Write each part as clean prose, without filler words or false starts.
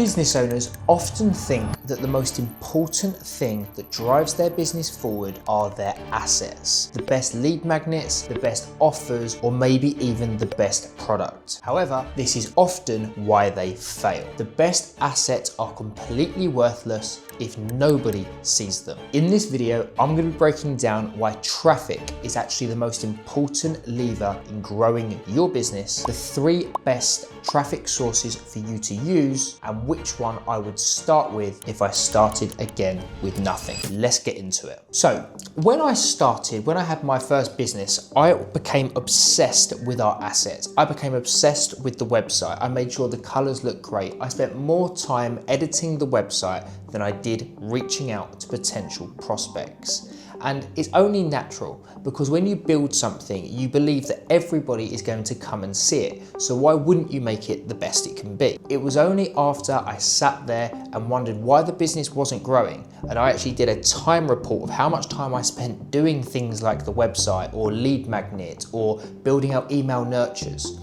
Business owners often think that the most important thing that drives their business forward are their assets. The best lead magnets, the best offers, or maybe even the best product. However, this is often why they fail. The best assets are completely worthless if nobody sees them. In this video, I'm going to be breaking down why traffic is actually the most important lever in growing your business, the 3 best traffic sources for you to use, and which one I would start with if I started again with nothing. Let's get into it. So when I had my first business, I became obsessed with our assets. I became obsessed with the website. I made sure the colors looked great. I spent more time editing the website than I did reaching out to potential prospects. And it's only natural, because when you build something, you believe that everybody is going to come and see it. So why wouldn't you make it the best it can be? It was only after I sat there and wondered why the business wasn't growing, and I actually did a time report of how much time I spent doing things like the website or lead magnet or building out email nurtures.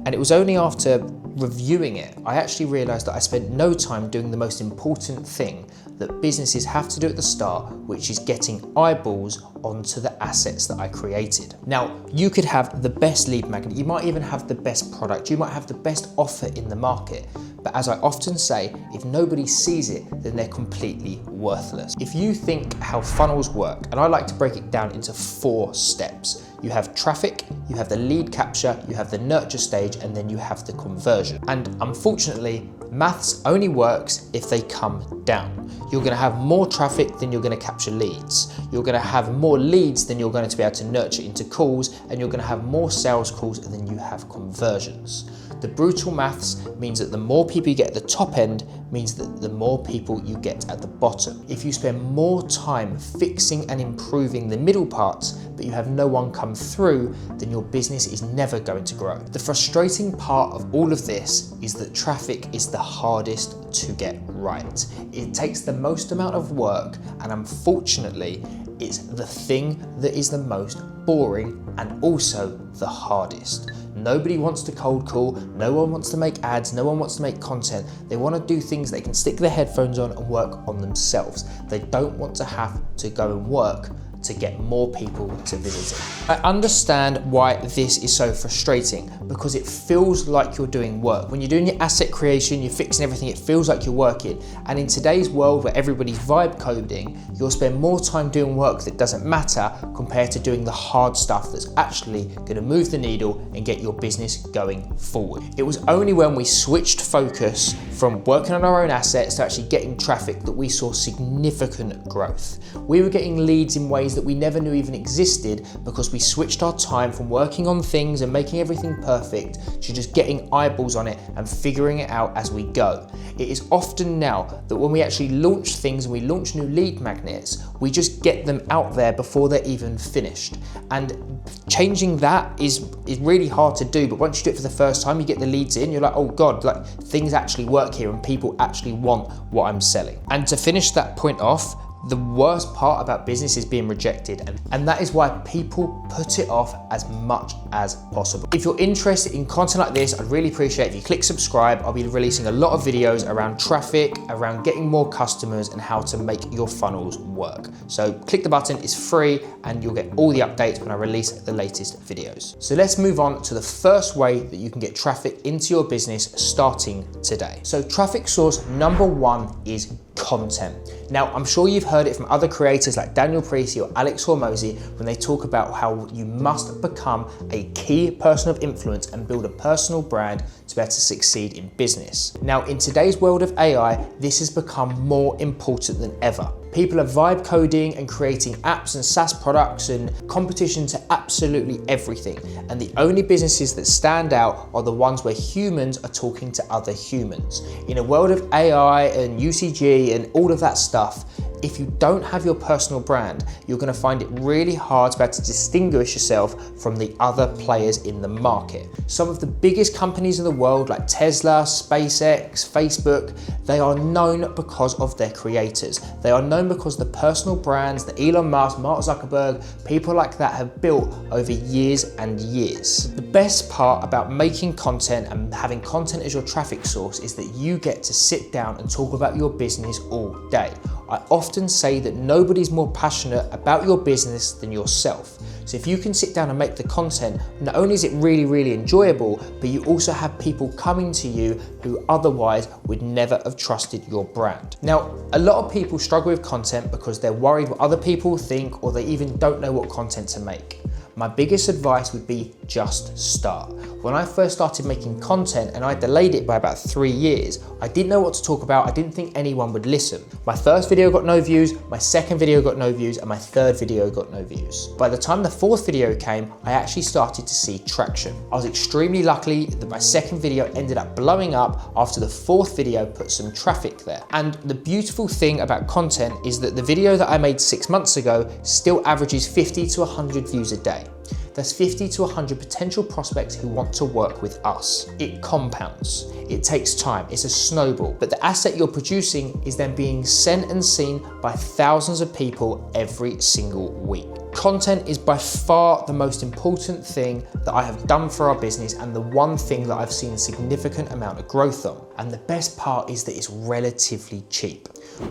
And it was only after reviewing it, I actually realized that I spent no time doing the most important thing that businesses have to do at the start, which is getting eyeballs onto the assets that I created. Now, you could have the best lead magnet, you might even have the best product, you might have the best offer in the market, but as I often say, if nobody sees it, then they're completely worthless. If you think how funnels work, and I like to break it down into 4 steps. You have traffic, you have the lead capture, you have the nurture stage, and then you have the conversion. And unfortunately, maths only works if they come down. You're going to have more traffic than you're going to capture leads. You're going to have more leads than you're going to be able to nurture into calls, and you're going to have more sales calls than you have conversions. The brutal maths means that the more people you get at the top end means that the more people you get at the bottom. If you spend more time fixing and improving the middle parts, but you have no one come through, then your business is never going to grow. The frustrating part of all of this is that traffic is the hardest to get right. It takes the most amount of work, and unfortunately, it's the thing that is the most boring and also the hardest. Nobody wants to cold call, no one wants to make ads, no one wants to make content. They want to do things they can stick their headphones on and work on themselves. They don't want to have to go and work to get more people to visit it. I understand why this is so frustrating, because it feels like you're doing work. When you're doing your asset creation, you're fixing everything, it feels like you're working. And in today's world where everybody's vibe coding, you'll spend more time doing work that doesn't matter compared to doing the hard stuff that's actually going to move the needle and get your business going forward. It was only when we switched focus from working on our own assets to actually getting traffic that we saw significant growth. We were getting leads in ways that we never knew even existed, because we switched our time from working on things and making everything perfect to just getting eyeballs on it and figuring it out as we go. It is often now that when we actually launch things and we launch new lead magnets, we just get them out there before they're even finished. And changing that is really hard to do, but once you do it for the first time, you get the leads in, you're like, oh God, like things actually work here and people actually want what I'm selling. And to finish that point off, the worst part about business is being rejected, and that is why people put it off as much as possible. If you're interested in content like this, I'd really appreciate if you click subscribe. I'll be releasing a lot of videos around traffic, around getting more customers, and how to make your funnels work. So click the button, it's free, and you'll get all the updates when I release the latest videos. So let's move on to the first way that you can get traffic into your business starting today. So traffic source number 1 is content. Now, I'm sure you've heard it from other creators like Daniel Priestley or Alex Hormozy when they talk about how you must become a key person of influence and build a personal brand to be able to succeed in business. Now, in today's world of AI, this has become more important than ever. People are vibe coding and creating apps and SaaS products and competition to absolutely everything. And the only businesses that stand out are the ones where humans are talking to other humans. In a world of AI and UCG and all of that stuff, if you don't have your personal brand, you're going to find it really hard to be able to distinguish yourself from the other players in the market. Some of the biggest companies in the world like Tesla, SpaceX, Facebook, they are known because of their creators. They are known because the personal brands that Elon Musk, Mark Zuckerberg, people like that have built over years and years. The best part about making content and having content as your traffic source is that you get to sit down and talk about your business all day. I often say that nobody's more passionate about your business than yourself. So if you can sit down and make the content, not only is it really, really enjoyable, but you also have people coming to you who otherwise would never have trusted your brand. Now, a lot of people struggle with content because they're worried what other people think, or they even don't know what content to make. My biggest advice would be just start. When I first started making content, and I delayed it by about 3 years, I didn't know what to talk about. I didn't think anyone would listen. My first video got no views, my second video got no views, and my third video got no views. By the time the fourth video came, I actually started to see traction. I was extremely lucky that my second video ended up blowing up after the fourth video put some traffic there. And the beautiful thing about content is that the video that I made 6 months ago still averages 50 to 100 views a day. There's 50 to 100 potential prospects who want to work with us. It compounds. It takes time. It's a snowball. But the asset you're producing is then being sent and seen by thousands of people every single week. Content is by far the most important thing that I have done for our business, and the one thing that I've seen a significant amount of growth on. And the best part is that it's relatively cheap.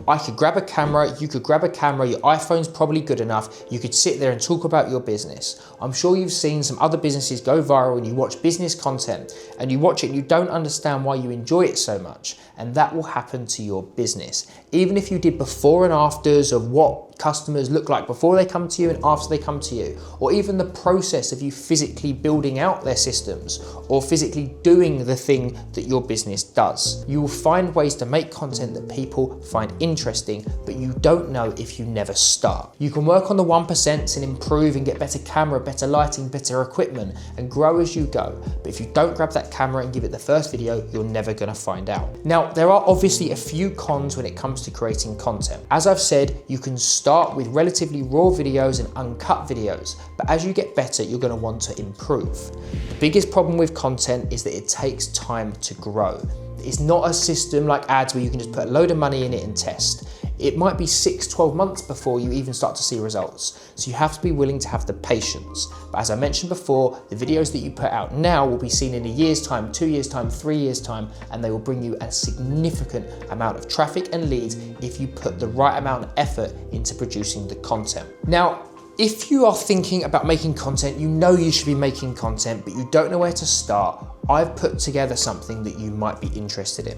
I could grab a camera, you could grab a camera, your iPhone's probably good enough, you could sit there and talk about your business. I'm sure you've seen some other businesses go viral and you watch business content and you watch it and you don't understand why you enjoy it so much, and that will happen to your business. Even if you did before and afters of what customers look like before they come to you and after they come to you, or even the process of you physically building out their systems or physically doing the thing that your business does. You will find ways to make content that people find interesting, but you don't know if you never start. You can work on the 1% and improve and get better camera, better lighting, better equipment, and grow as you go. But if you don't grab that camera and give it the first video, you're never gonna find out. Now, there are obviously a few cons when it comes to creating content. As I've said, you can start with relatively raw videos and uncut videos, but as you get better, you're gonna want to improve. The biggest problem with content is that it takes time to grow. It's not a system like ads where you can just put a load of money in it and test. It might be 6-12 months before you even start to see results. So you have to be willing to have the patience. But as I mentioned before, the videos that you put out now will be seen in a year's time, 2 years' time, 3 years' time, and they will bring you a significant amount of traffic and leads if you put the right amount of effort into producing the content. Now, if you are thinking about making content, you know you should be making content, but you don't know where to start, I've put together something that you might be interested in.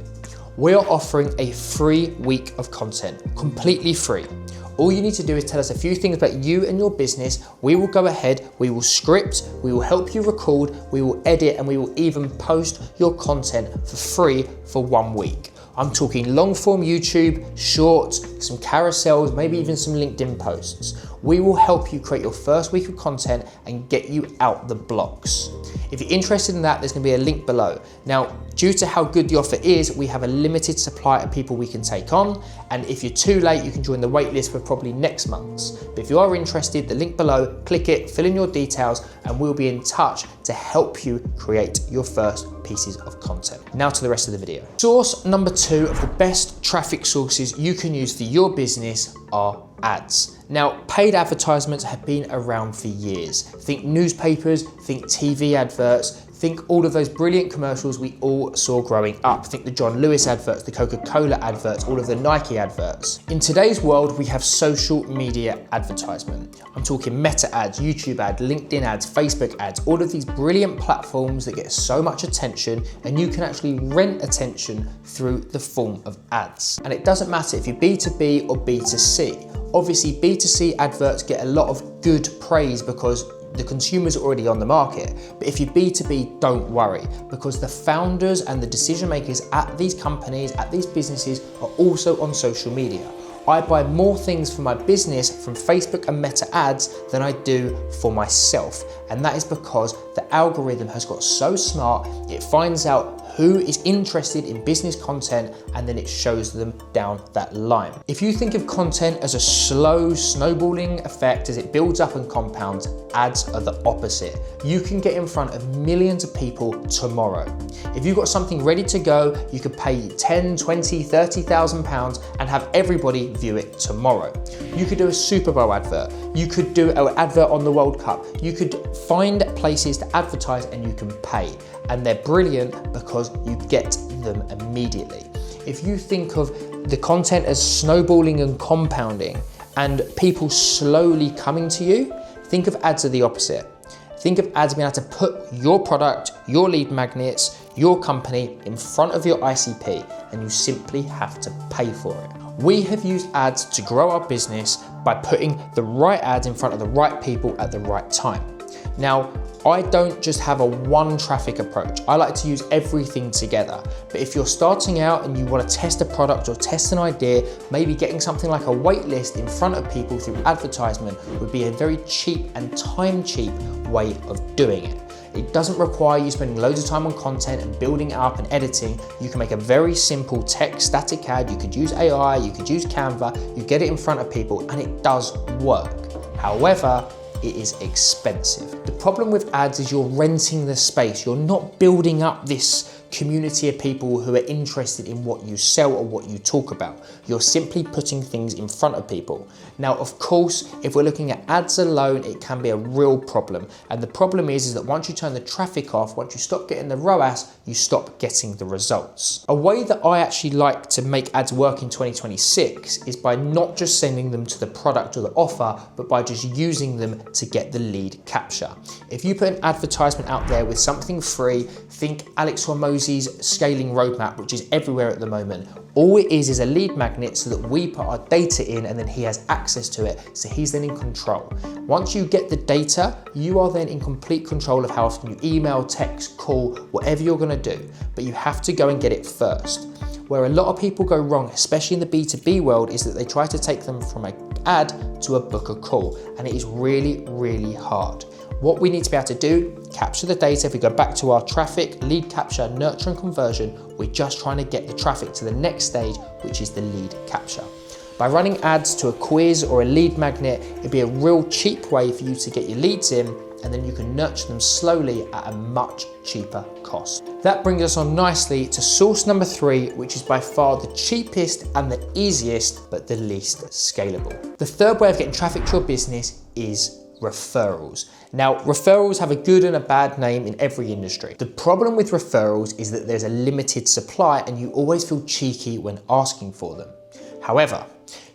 We are offering a free week of content, completely free. All you need to do is tell us a few things about you and your business. We will go ahead, we will script, we will help you record, we will edit, and we will even post your content for free for 1 week. I'm talking long form YouTube, shorts, some carousels, maybe even some LinkedIn posts. We will help you create your first week of content and get you out the blocks. If you're interested in that, there's gonna be a link below. Now, due to how good the offer is, we have a limited supply of people we can take on. And if you're too late, you can join the wait list for probably next month's. But if you are interested, the link below, click it, fill in your details, and we'll be in touch to help you create your first pieces of content. Now to the rest of the video. Source number 2 of the best traffic sources you can use for your business are ads. Now, paid advertisements have been around for years. Think newspapers, think TV adverts, think all of those brilliant commercials we all saw growing up. Think the John Lewis adverts, the Coca-Cola adverts, all of the Nike adverts. In today's world, we have social media advertisement. I'm talking Meta ads, YouTube ads, LinkedIn ads, Facebook ads, all of these brilliant platforms that get so much attention, and you can actually rent attention through the form of ads. And it doesn't matter if you're B2B or B2C. Obviously, B2C adverts get a lot of good praise because the consumer's already on the market. But if you're B2B, don't worry, because the founders and the decision makers at these companies, at these businesses, are also on social media. I buy more things for my business from Facebook and Meta ads than I do for myself. And that is because the algorithm has got so smart, it finds out who is interested in business content, and then it shows them down that line. If you think of content as a slow snowballing effect as it builds up and compounds, ads are the opposite. You can get in front of millions of people tomorrow. If you've got something ready to go, you could pay 10, 20, 30,000 pounds and have everybody view it tomorrow. You could do a Super Bowl advert. You could do an advert on the World Cup. You could find places to advertise and you can pay. And they're brilliant because you get them immediately. If you think of the content as snowballing and compounding and people slowly coming to you, think of ads are the opposite. Think of ads being able to put your product, your lead magnets, your company in front of your ICP, and you simply have to pay for it. We have used ads to grow our business by putting the right ads in front of the right people at the right time. Now, I don't just have a one traffic approach. I like to use everything together. But if you're starting out and you want to test a product or test an idea, maybe getting something like a wait list in front of people through advertisement would be a very cheap and time cheap way of doing it. It doesn't require you spending loads of time on content and building it up and editing. You can make a very simple text static ad. You could use AI, you could use Canva, you get it in front of people and it does work. However, it is expensive. The problem with ads is you're renting the space. You're not building up this community of people who are interested in what you sell or what you talk about. You're simply putting things in front of people. Now, of course, if we're looking at ads alone, it can be a real problem. And the problem is that once you turn the traffic off, once you stop getting the ROAS, you stop getting the results. A way that I actually like to make ads work in 2026 is by not just sending them to the product or the offer, but by just using them to get the lead capture. If you put an advertisement out there with something free, think Alex Hormozzi's scaling roadmap, which is everywhere at the moment. All it is a lead magnet so that we put our data in and then he has access to it, so he's then in control. Once you get the data, you are then in complete control of how often you email, text, call, whatever you're gonna do, but you have to go and get it first. Where a lot of people go wrong, especially in the B2B world, is that they try to take them from an ad to a book a call, and it is really, really hard. What we need to be able to do, capture the data. If we go back to our traffic, lead capture, nurture and conversion, we're just trying to get the traffic to the next stage, which is the lead capture. By running ads to a quiz or a lead magnet, it'd be a real cheap way for you to get your leads in, and then you can nurture them slowly at a much cheaper cost. That brings us on nicely to source number 3, which is by far the cheapest and the easiest, but the least scalable. The third way of getting traffic to your business is referrals. Now, referrals have a good and a bad name in every industry. The problem with referrals is that there's a limited supply and you always feel cheeky when asking for them. However,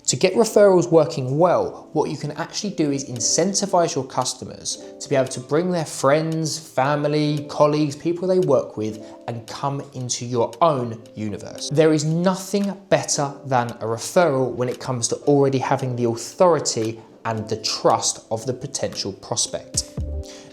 to get referrals working well, what you can actually do is incentivize your customers to be able to bring their friends, family, colleagues, people they work with, and come into your own universe. There is nothing better than a referral when it comes to already having the authority and the trust of the potential prospect.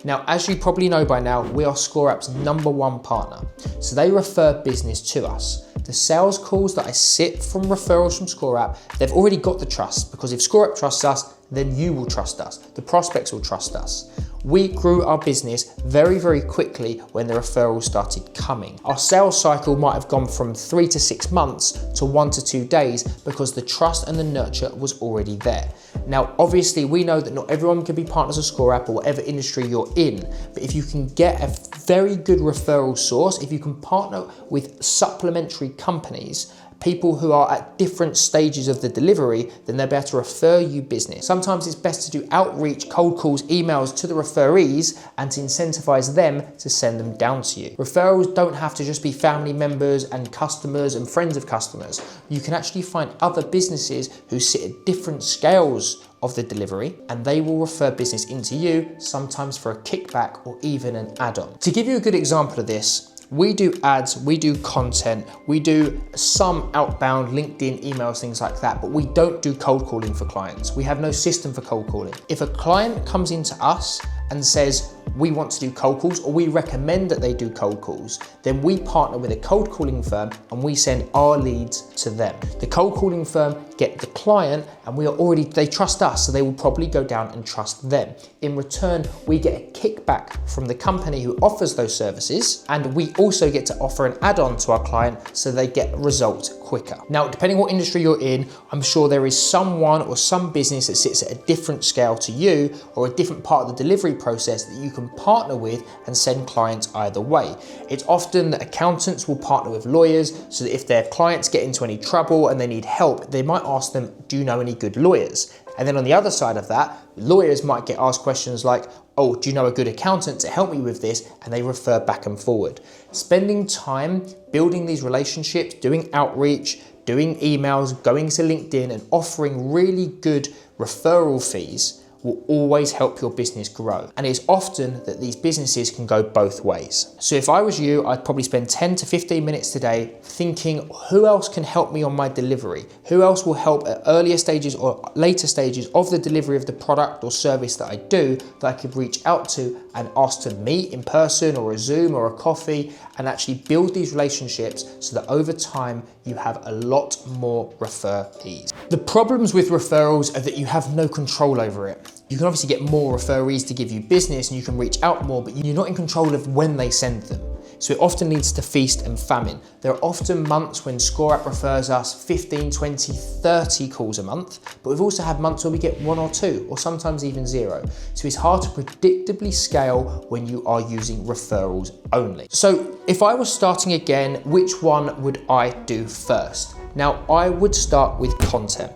Now, as you probably know by now, we are ScoreApp's #1 partner. So they refer business to us. The sales calls that I sit from referrals from ScoreApp, they've already got the trust, because if ScoreApp trusts us, then you will trust us. The prospects will trust us. We grew our business very, very quickly when the referrals started coming. Our sales cycle might have gone from 3 to 6 months to 1 to 2 days because the trust and the nurture was already there. Now, obviously, we know that not everyone can be partners of ScoreApp or whatever industry you're in, but if you can get a very good referral source, if you can partner with supplementary companies, people who are at different stages of the delivery, then they'll be able to refer you business. Sometimes it's best to do outreach, cold calls, emails to the referees and to incentivize them to send them down to you. Referrals don't have to just be family members and customers and friends of customers. You can actually find other businesses who sit at different scales of the delivery, and they will refer business into you, sometimes for a kickback or even an add-on. To give you a good example of this, we do ads, we do content, we do some outbound LinkedIn emails, things like that, but we don't do cold calling for clients. We have no system for cold calling. If a client comes into us and says, we want to do cold calls, or we recommend that they do cold calls, then we partner with a cold calling firm and we send our leads to them. The cold calling firm get the client, and they trust us, so they will probably go down and trust them. In return, we get a kickback from the company who offers those services, and we also get to offer an add-on to our client so they get results quicker. Now, depending what industry you're in, I'm sure there is someone or some business that sits at a different scale to you, or a different part of the delivery process that you can partner with and send clients either way. It's often that accountants will partner with lawyers, so that if their clients get into any trouble and they need help, they might ask them, do you know any good lawyers? And then on the other side of that, lawyers might get asked questions like, oh, do you know a good accountant to help me with this? And they refer back and forward. Spending time building these relationships, doing outreach, doing emails, going to LinkedIn and offering really good referral fees will always help your business grow. And it's often that these businesses can go both ways. So if I was you, I'd probably spend 10 to 15 minutes today thinking, who else can help me on my delivery? Who else will help at earlier stages or later stages of the delivery of the product or service that I do, that I could reach out to and ask to meet in person or a Zoom or a coffee, and actually build these relationships so that over time you have a lot more referees. The problems with referrals are that you have no control over it. You can obviously get more referees to give you business and you can reach out more, but you're not in control of when they send them. So it often leads to feast and famine. There are often months when ScoreApp refers us 15, 20, 30 calls a month, but we've also had months where we get 1 or 2, or sometimes even 0. So it's hard to predictably scale when you are using referrals only. So if I was starting again, which one would I do first? Now, I would start with content.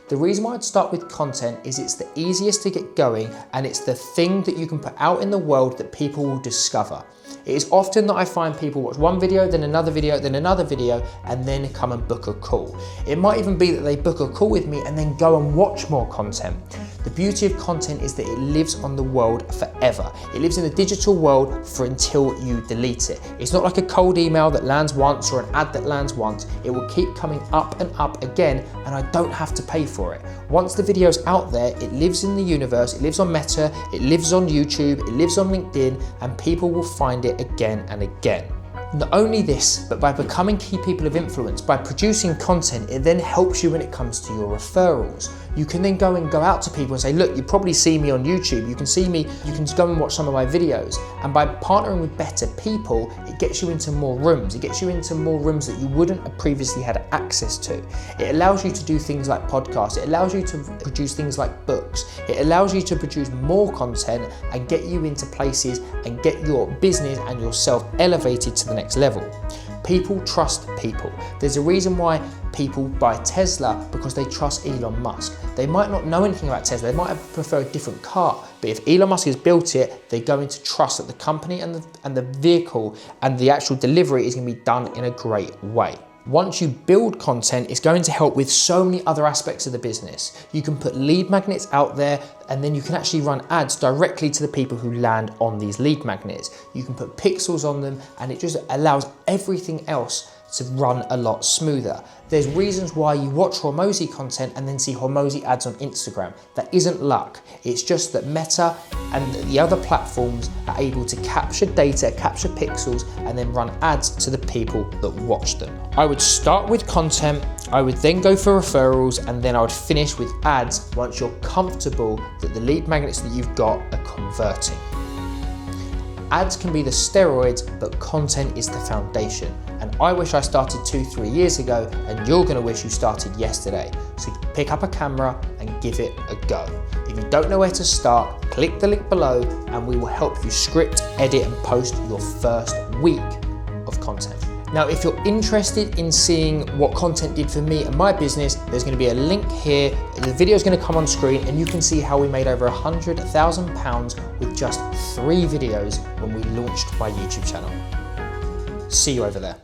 The reason why I'd start with content is it's the easiest to get going, and it's the thing that you can put out in the world that people will discover. It is often that I find people watch one video, then another video, then another video, and then come and book a call. It might even be that they book a call with me and then go and watch more content. The beauty of content is that it lives on the world forever. It lives in the digital world for until you delete it. It's not like a cold email that lands once or an ad that lands once. It will keep coming up and up again, and I don't have to pay for it. Once the video's out there, it lives in the universe, it lives on Meta, it lives on YouTube, it lives on LinkedIn, and people will find it again and again. Not only this, but by becoming key people of influence, by producing content, it then helps you when it comes to your referrals. You can then go out to people and say, look, you probably see me on YouTube, you can see me, you can go and watch some of my videos. And by partnering with better people, it gets you into more rooms. It gets you into more rooms that you wouldn't have previously had access to. It allows you to do things like podcasts. It allows you to produce things like books. It allows you to produce more content and get you into places and get your business and yourself elevated to the next level. People trust people. There's a reason why people buy Tesla, because they trust Elon Musk. They might not know anything about Tesla, they might prefer a different car, but if Elon Musk has built it, they're going to trust that the company and the vehicle and the actual delivery is going to be done in a great way. Once you build content, it's going to help with so many other aspects of the business. You can put lead magnets out there, and then you can actually run ads directly to the people who land on these lead magnets. You can put pixels on them, and it just allows everything else to run a lot smoother. There's reasons why you watch Hormozi content and then see Hormozi ads on Instagram. That isn't luck. It's just that Meta and the other platforms are able to capture data, capture pixels, and then run ads to the people that watch them. I would start with content, I would then go for referrals, and then I would finish with ads once you're comfortable that the lead magnets that you've got are converting. Ads can be the steroids, but content is the foundation. And I wish I started 2-3 years ago, and you're gonna wish you started yesterday. So pick up a camera and give it a go. If you don't know where to start, click the link below and we will help you script, edit and post your first week of content. Now, if you're interested in seeing what content did for me and my business, there's going to be a link here. The video is going to come on screen and you can see how we made over £100,000 with just 3 videos when we launched my YouTube channel. See you over there.